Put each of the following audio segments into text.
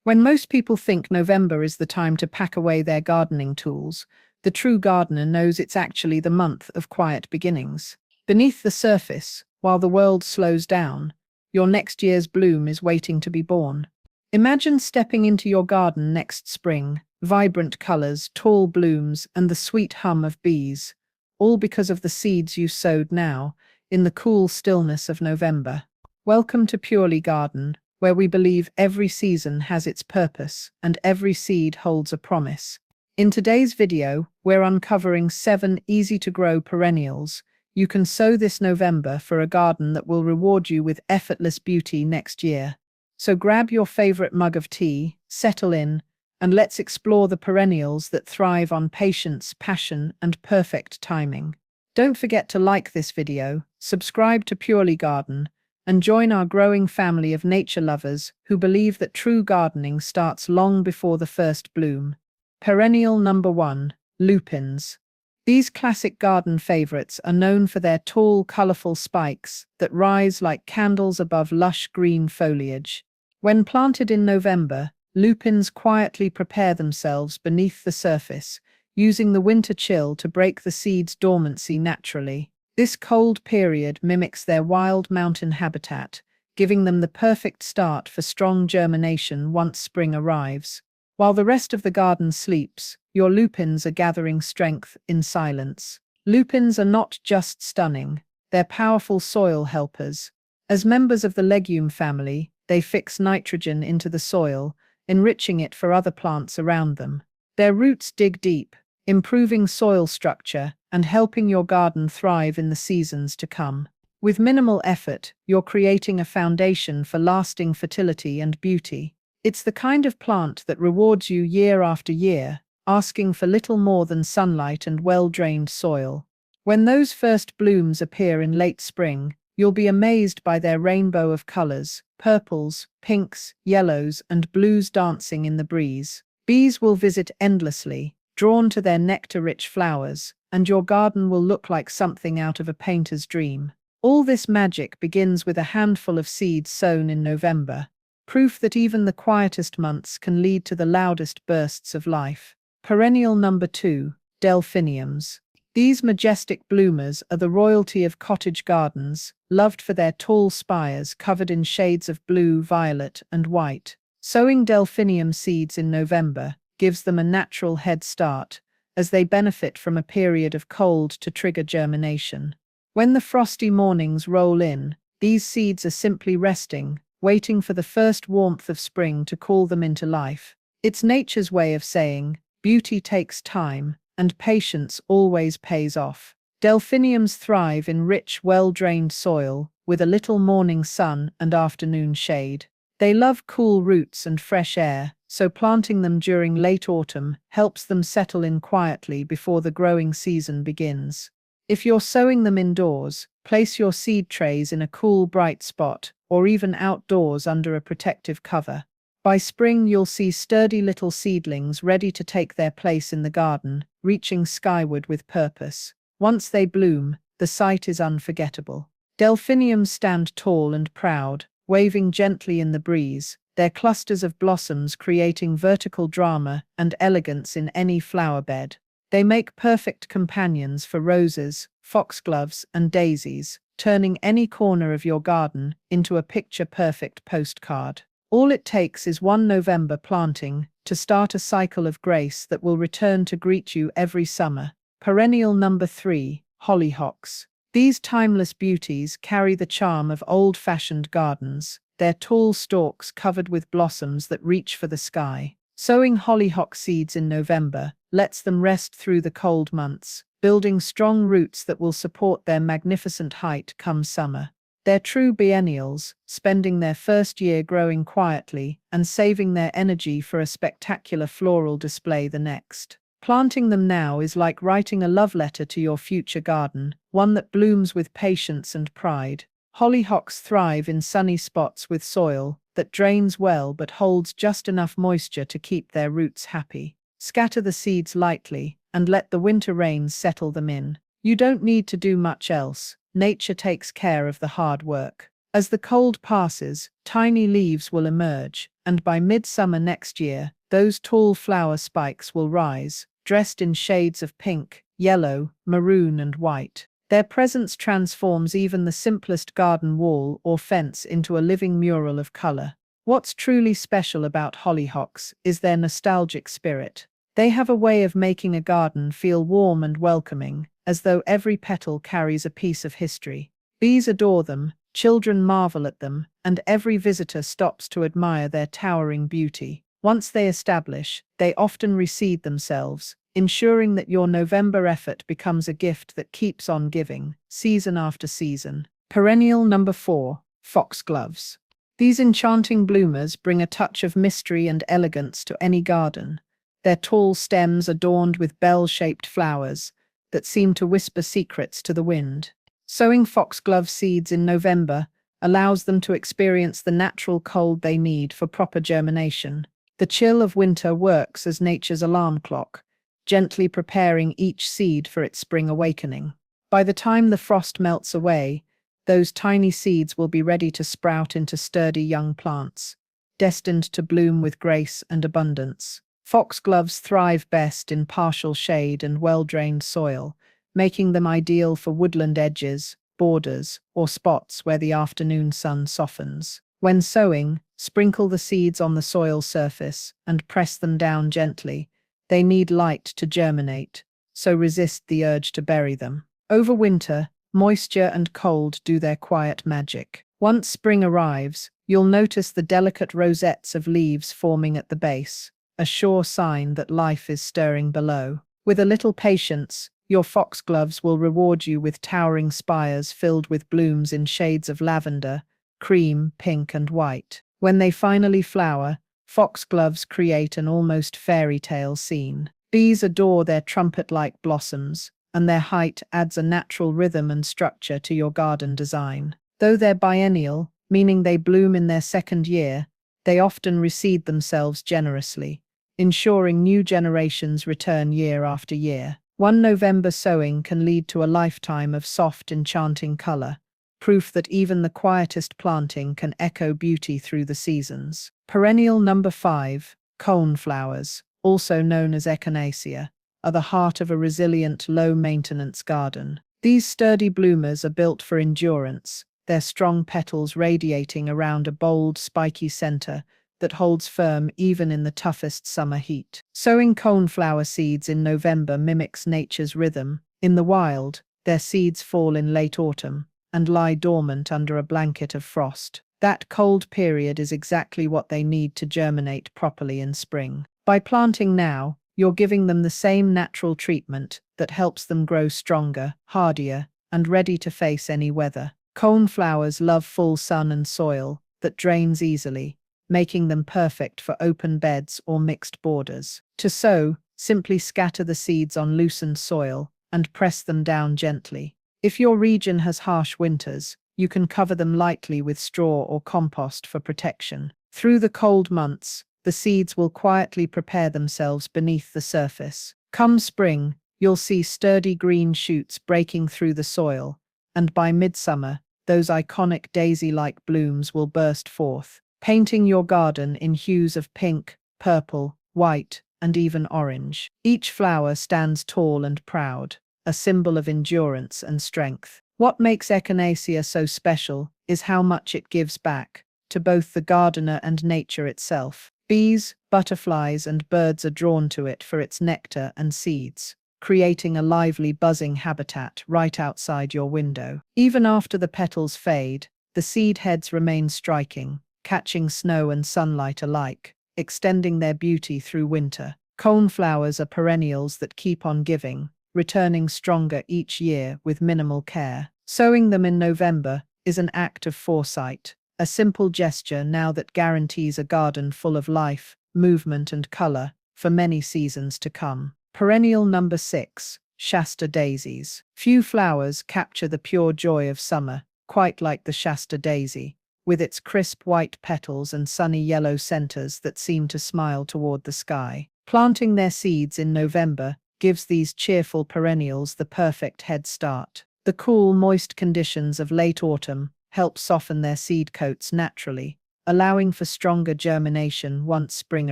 When most people think November is the time to pack away their gardening tools, the true gardener knows it's actually the month of quiet beginnings. Beneath the surface, while the world slows down, your next year's bloom is waiting to be born. Imagine stepping into your garden next spring, vibrant colors, tall blooms, and the sweet hum of bees, all because of the seeds you sowed now, in the cool stillness of November. Welcome to Purely Garden, where we believe every season has its purpose and every seed holds a promise. In today's video, we're uncovering 7 easy-to-grow perennials you can sow this November for a garden that will reward you with effortless beauty next year. So grab your favorite mug of tea, settle in, and let's explore the perennials that thrive on patience, passion, and perfect timing. Don't forget to like this video, subscribe to Purely Garden, and join our growing family of nature lovers who believe that true gardening starts long before the first bloom. Perennial number 1, lupins. These classic garden favorites are known for their tall, colorful spikes that rise like candles above lush green foliage. When planted in November, lupins quietly prepare themselves beneath the surface, using the winter chill to break the seed's dormancy naturally. This cold period mimics their wild mountain habitat, giving them the perfect start for strong germination once spring arrives. While the rest of the garden sleeps, your lupins are gathering strength in silence. Lupins are not just stunning, they're powerful soil helpers. As members of the legume family, they fix nitrogen into the soil, enriching it for other plants around them. Their roots dig deep, improving soil structure and helping your garden thrive in the seasons to come. With minimal effort, you're creating a foundation for lasting fertility and beauty. It's the kind of plant that rewards you year after year, asking for little more than sunlight and well-drained soil. When those first blooms appear in late spring, you'll be amazed by their rainbow of colors, purples, pinks, yellows, and blues dancing in the breeze. Bees will visit endlessly, drawn to their nectar-rich flowers, and your garden will look like something out of a painter's dream. All this magic begins with a handful of seeds sown in November, proof that even the quietest months can lead to the loudest bursts of life. Perennial number 2, delphiniums. These majestic bloomers are the royalty of cottage gardens, loved for their tall spires covered in shades of blue, violet, and white. Sowing delphinium seeds in November gives them a natural head start, as they benefit from a period of cold to trigger germination. When the frosty mornings roll in, these seeds are simply resting, waiting for the first warmth of spring to call them into life. It's nature's way of saying, beauty takes time, and patience always pays off. Delphiniums thrive in rich, well-drained soil, with a little morning sun and afternoon shade. They love cool roots and fresh air, so planting them during late autumn helps them settle in quietly before the growing season begins. If you're sowing them indoors, place your seed trays in a cool, bright spot, or even outdoors under a protective cover. By spring, you'll see sturdy little seedlings ready to take their place in the garden, reaching skyward with purpose. Once they bloom, the sight is unforgettable. Delphiniums stand tall and proud, waving gently in the breeze, their clusters of blossoms creating vertical drama and elegance in any flower bed. They make perfect companions for roses, foxgloves, and daisies, turning any corner of your garden into a picture-perfect postcard. All it takes is one November planting to start a cycle of grace that will return to greet you every summer. Perennial number 3, hollyhocks. These timeless beauties carry the charm of old-fashioned gardens, their tall stalks covered with blossoms that reach for the sky. Sowing hollyhock seeds in November lets them rest through the cold months, building strong roots that will support their magnificent height come summer. They're true biennials, spending their first year growing quietly and saving their energy for a spectacular floral display the next. Planting them now is like writing a love letter to your future garden, one that blooms with patience and pride. Hollyhocks thrive in sunny spots with soil that drains well but holds just enough moisture to keep their roots happy. Scatter the seeds lightly and let the winter rains settle them in. You don't need to do much else. Nature takes care of the hard work. As the cold passes, tiny leaves will emerge, and by midsummer next year, those tall flower spikes will rise, dressed in shades of pink, yellow, maroon, and white. Their presence transforms even the simplest garden wall or fence into a living mural of color. What's truly special about hollyhocks is their nostalgic spirit. They have a way of making a garden feel warm and welcoming, as though every petal carries a piece of history. Bees adore them, children marvel at them, and every visitor stops to admire their towering beauty. Once they establish, they often reseed themselves, ensuring that your November effort becomes a gift that keeps on giving, season after season. Perennial number 4, foxgloves. These enchanting bloomers bring a touch of mystery and elegance to any garden, their tall stems adorned with bell-shaped flowers that seem to whisper secrets to the wind. Sowing foxglove seeds in November allows them to experience the natural cold they need for proper germination. The chill of winter works as nature's alarm clock, gently preparing each seed for its spring awakening. By the time the frost melts away, those tiny seeds will be ready to sprout into sturdy young plants, destined to bloom with grace and abundance. Foxgloves thrive best in partial shade and well-drained soil, making them ideal for woodland edges, borders, or spots where the afternoon sun softens. When sowing, sprinkle the seeds on the soil surface and press them down gently. They need light to germinate, so resist the urge to bury them. Over winter, moisture and cold do their quiet magic. Once spring arrives, you'll notice the delicate rosettes of leaves forming at the base, a sure sign that life is stirring below. With a little patience, your foxgloves will reward you with towering spires filled with blooms in shades of lavender, cream, pink, and white. When they finally flower, foxgloves create an almost fairy tale scene. Bees adore their trumpet-like blossoms, and their height adds a natural rhythm and structure to your garden design. Though they're biennial, meaning they bloom in their second year, they often reseed themselves generously, ensuring new generations return year after year. One November sowing can lead to a lifetime of soft, enchanting color, proof that even the quietest planting can echo beauty through the seasons. Perennial number 5, coneflowers, also known as echinacea, are the heart of a resilient, low-maintenance garden. These sturdy bloomers are built for endurance, their strong petals radiating around a bold, spiky center that holds firm even in the toughest summer heat. Sowing coneflower seeds in November mimics nature's rhythm. In the wild, their seeds fall in late autumn and lie dormant under a blanket of frost. That cold period is exactly what they need to germinate properly in spring. By planting now, you're giving them the same natural treatment that helps them grow stronger, hardier, and ready to face any weather. Coneflowers love full sun and soil that drains easily, making them perfect for open beds or mixed borders. To sow, simply scatter the seeds on loosened soil and press them down gently. If your region has harsh winters, you can cover them lightly with straw or compost for protection. Through the cold months, the seeds will quietly prepare themselves beneath the surface. Come spring, you'll see sturdy green shoots breaking through the soil, and by midsummer, those iconic daisy-like blooms will burst forth, painting your garden in hues of pink, purple, white, and even orange. Each flower stands tall and proud, a symbol of endurance and strength. What makes echinacea so special is how much it gives back to both the gardener and nature itself. Bees, butterflies, and birds are drawn to it for its nectar and seeds, creating a lively, buzzing habitat right outside your window. Even after the petals fade, the seed heads remain striking, catching snow and sunlight alike, extending their beauty through winter. Coneflowers are perennials that keep on giving, returning stronger each year with minimal care. Sowing them in November is an act of foresight, a simple gesture now that guarantees a garden full of life, movement, and color for many seasons to come. Perennial number 6, Shasta daisies. Few flowers capture the pure joy of summer, quite like the Shasta daisy, with its crisp white petals and sunny yellow centers that seem to smile toward the sky. Planting their seeds in November gives these cheerful perennials the perfect head start. The cool, moist conditions of late autumn help soften their seed coats naturally, allowing for stronger germination once spring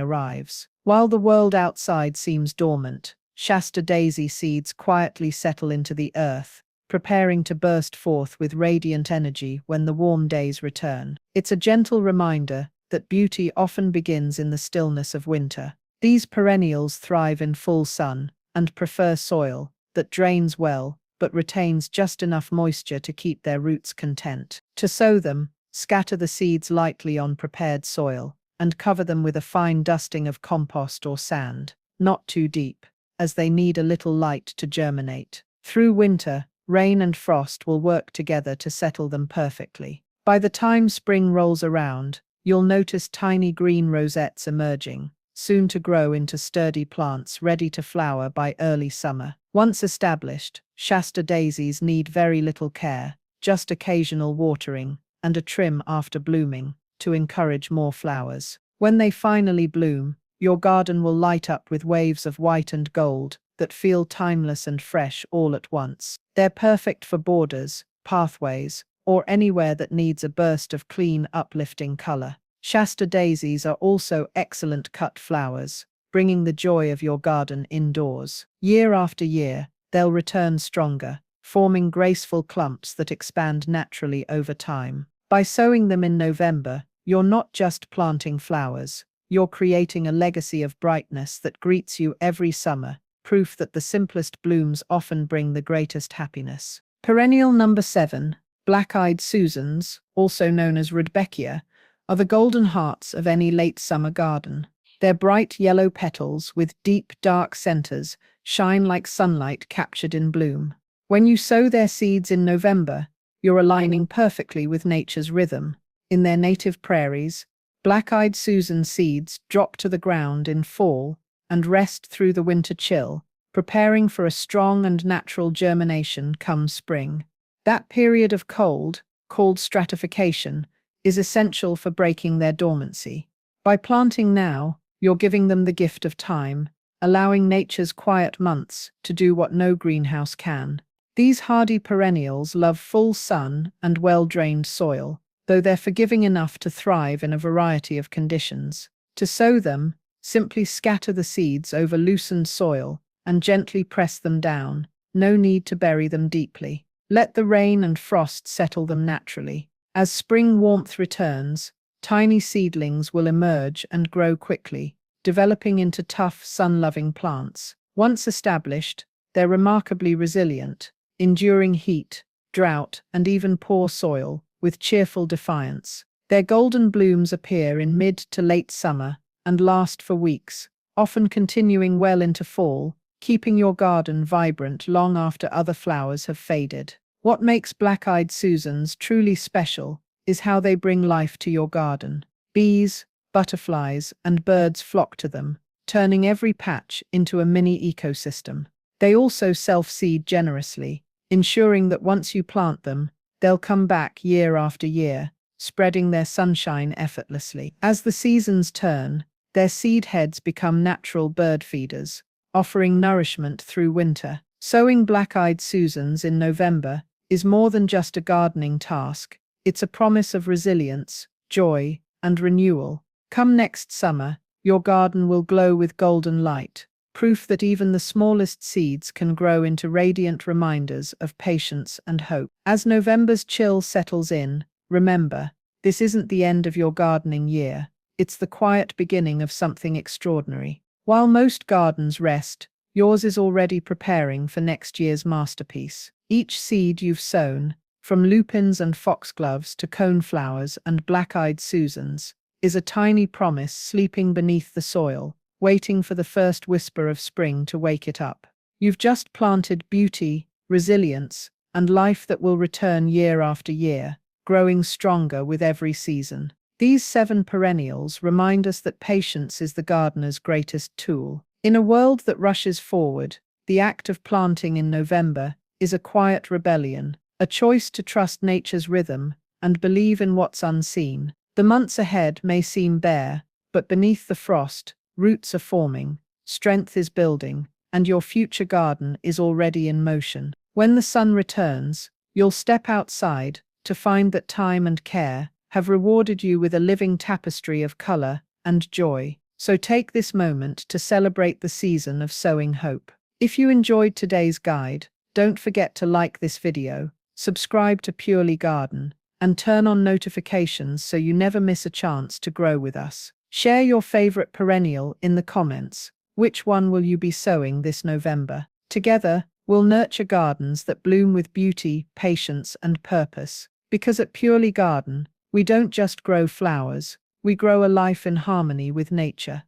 arrives. While the world outside seems dormant, Shasta daisy seeds quietly settle into the earth, preparing to burst forth with radiant energy when the warm days return. It's a gentle reminder that beauty often begins in the stillness of winter. These perennials thrive in full sun and prefer soil that drains well but retains just enough moisture to keep their roots content. To sow them, scatter the seeds lightly on prepared soil and cover them with a fine dusting of compost or sand, not too deep, as they need a little light to germinate. Through winter, rain and frost will work together to settle them perfectly. By the time spring rolls around, you'll notice tiny green rosettes emerging, soon to grow into sturdy plants ready to flower by early summer. Once established, Shasta daisies need very little care, just occasional watering and a trim after blooming to encourage more flowers. When they finally bloom, your garden will light up with waves of white and gold that feel timeless and fresh all at once. They're perfect for borders, pathways, or anywhere that needs a burst of clean, uplifting color. Shasta daisies are also excellent cut flowers, bringing the joy of your garden indoors. Year after year, they'll return stronger, forming graceful clumps that expand naturally over time. By sowing them in November, you're not just planting flowers, you're creating a legacy of brightness that greets you every summer, proof that the simplest blooms often bring the greatest happiness. Perennial number 7, Black-Eyed Susans, also known as Rudbeckia, are the golden hearts of any late summer garden. Their bright yellow petals with deep dark centers shine like sunlight captured in bloom. When you sow their seeds in November, you're aligning perfectly with nature's rhythm. In their native prairies, Black-Eyed Susan seeds drop to the ground in fall and rest through the winter chill, preparing for a strong and natural germination come spring. That period of cold, called stratification, is essential for breaking their dormancy. By planting now, you're giving them the gift of time, allowing nature's quiet months to do what no greenhouse can. These hardy perennials love full sun and well-drained soil, though they're forgiving enough to thrive in a variety of conditions. To sow them, simply scatter the seeds over loosened soil and gently press them down. No need to bury them deeply. Let the rain and frost settle them naturally. As spring warmth returns, tiny seedlings will emerge and grow quickly, developing into tough, sun-loving plants. Once established, they're remarkably resilient, enduring heat, drought, and even poor soil with cheerful defiance. Their golden blooms appear in mid to late summer and last for weeks, often continuing well into fall, keeping your garden vibrant long after other flowers have faded. What makes Black-Eyed Susans truly special is how they bring life to your garden. Bees, butterflies, and birds flock to them, turning every patch into a mini ecosystem. They also self-seed generously, ensuring that once you plant them, they'll come back year after year, spreading their sunshine effortlessly. As the seasons turn, their seed heads become natural bird feeders, offering nourishment through winter. Sowing Black-Eyed Susans in November is more than just a gardening task. It's a promise of resilience, joy, and renewal. Come next summer, your garden will glow with golden light, proof that even the smallest seeds can grow into radiant reminders of patience and hope. As November's chill settles in, remember, this isn't the end of your gardening year. It's the quiet beginning of something extraordinary. While most gardens rest, yours is already preparing for next year's masterpiece. Each seed you've sown, from lupins and foxgloves to coneflowers and black-eyed Susans, is a tiny promise sleeping beneath the soil, waiting for the first whisper of spring to wake it up. You've just planted beauty, resilience, and life that will return year after year, growing stronger with every season. These 7 perennials remind us that patience is the gardener's greatest tool. In a world that rushes forward, the act of planting in November is a quiet rebellion, a choice to trust nature's rhythm and believe in what's unseen. The months ahead may seem bare, but beneath the frost, roots are forming, strength is building, and your future garden is already in motion. When the sun returns, you'll step outside to find that time and care have rewarded you with a living tapestry of color and joy. So take this moment to celebrate the season of sowing hope. If you enjoyed today's guide, don't forget to like this video, subscribe to Purely Garden, and turn on notifications so you never miss a chance to grow with us. Share your favorite perennial in the comments. Which one will you be sowing this November? Together, we'll nurture gardens that bloom with beauty, patience, and purpose. Because at Purely Garden, we don't just grow flowers, we grow a life in harmony with nature.